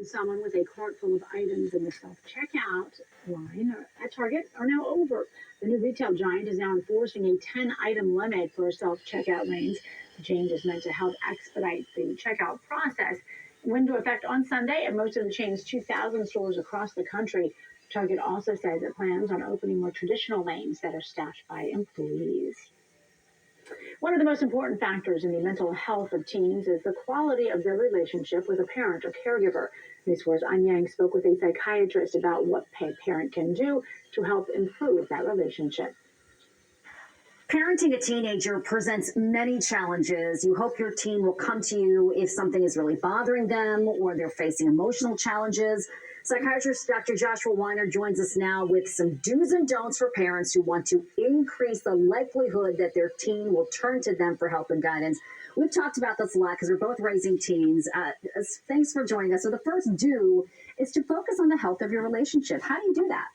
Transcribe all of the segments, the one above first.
Someone with a cart full of items in the self-checkout line at Target are now over. The new retail giant is now enforcing a 10-item limit for self-checkout lanes. The change is meant to help expedite the checkout process. It went into effect on Sunday at most of the chain's 2,000 stores across the country. Target also says it plans on opening more traditional lanes that are staffed by employees. One of the most important factors in the mental health of teens is the quality of their relationship with a parent or caregiver. News 4's Eun Yang spoke with a psychiatrist about what a parent can do to help improve that relationship. Parenting a teenager presents many challenges. You hope your teen will come to you if something is really bothering them or they're facing emotional challenges. Psychiatrist Dr. Joshua Weiner joins us now with some do's and don'ts for parents who want to increase the likelihood that their teen will turn to them for help and guidance. We've talked about this a lot because we're both raising teens. Thanks for joining us. So the first do is to focus on the health of your relationship. How do you do that?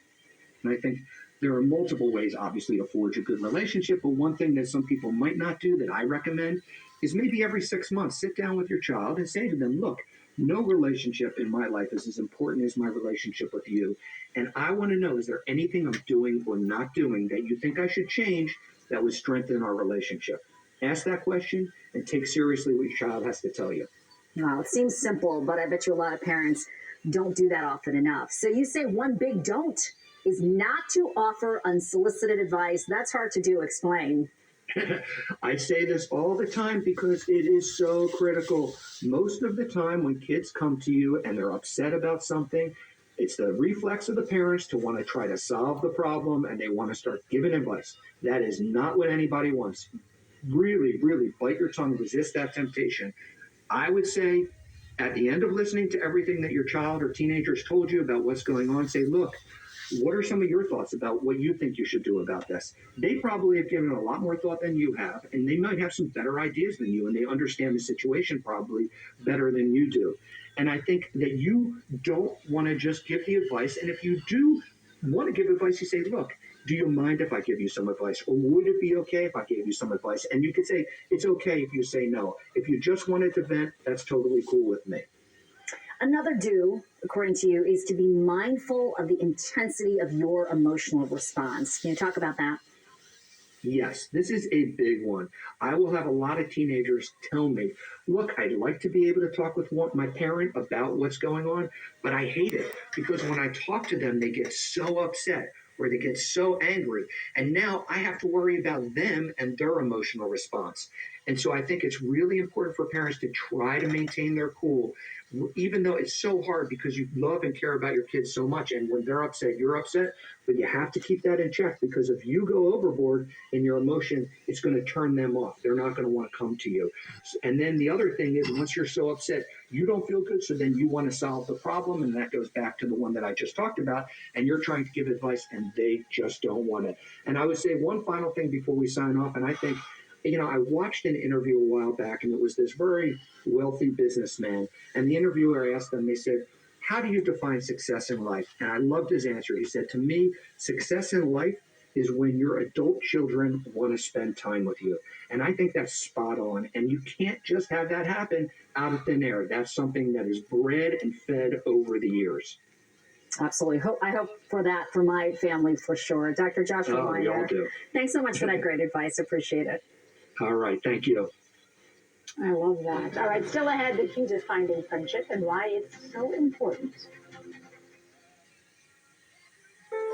And I think there are multiple ways, obviously, to forge a good relationship. But one thing that some people might not do that I recommend is maybe every 6 months, sit down with your child and say to them, look, no relationship in my life is as important as my relationship with you. And I want to know, is there anything I'm doing or not doing that you think I should change that would strengthen our relationship? Ask that question and take seriously what your child has to tell you. Wow, it seems simple, but I bet you a lot of parents don't do that often enough. So you say one big don't is not to offer unsolicited advice. That's hard to do. Explain. I say this all the time because it is so critical. Most of the time when kids come to you and they're upset about something, it's the reflex of the parents to want to try to solve the problem and they want to start giving advice. That is not what anybody wants. Really, really bite your tongue, resist that temptation. I would say at the end of listening to everything that your child or teenager has told you about what's going on, say, look, what are some of your thoughts about what you think you should do about this? They probably have given a lot more thought than you have, and they might have some better ideas than you, and they understand the situation probably better than you do. And I think that you don't want to just give the advice. And if you do want to give advice, you say, look, do you mind if I give you some advice? Or would it be okay if I gave you some advice? And you could say, it's okay if you say no. If you just wanted to vent, that's totally cool with me. Another do, according to you, is to be mindful of the intensity of your emotional response. Can you talk about that? Yes, this is a big one. I will have a lot of teenagers tell me, look, I'd like to be able to talk with my parent about what's going on, but I hate it because when I talk to them, they get so upset or they get so angry. And now I have to worry about them and their emotional response. And so I think it's really important for parents to try to maintain their cool, even though it's so hard because you love and care about your kids so much. And when they're upset, you're upset. But you have to keep that in check because if you go overboard in your emotion, it's going to turn them off. They're not going to want to come to you. And then the other thing is once you're so upset, you don't feel good. So then you want to solve the problem. And that goes back to the one that I just talked about. And you're trying to give advice and they just don't want it. And I would say one final thing before we sign off. And I think, I watched an interview a while back, and it was this very wealthy businessman. And the interviewer asked them, they said, how do you define success in life? And I loved his answer. He said, to me, success in life is when your adult children want to spend time with you. And I think that's spot on. And you can't just have that happen out of thin air. That's something that is bred and fed over the years. Absolutely. I hope for that for my family for sure. Dr. Joshua Weiner, we all do. Thanks so much for that great advice. Appreciate it. All right. Thank you. I love that. All right, still ahead, the key to finding friendship and why it's so important.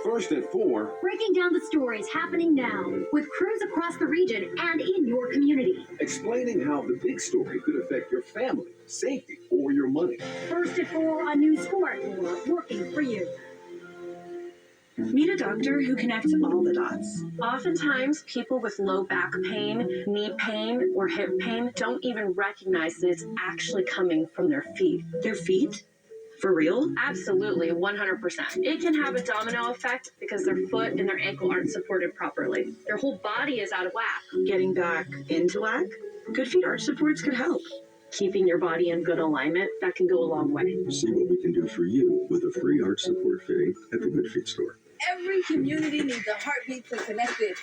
First at 4. Breaking down the stories happening now with crews across the region and in your community. Explaining how the big story could affect your family, safety, or your money. First at 4 on News 4 at 4, working for you. Meet a doctor who connects all the dots. Oftentimes, people with low back pain, knee pain, or hip pain don't even recognize that it's actually coming from their feet. Their feet? For real? Absolutely, 100%. It can have a domino effect because their foot and their ankle aren't supported properly. Their whole body is out of whack. Getting back into whack? Good feet arch supports could help. Keeping your body in good alignment, that can go a long way. See what we can do for you with a free arch support fitting at the Good Feet store. Every community needs a heartbeat to connect it.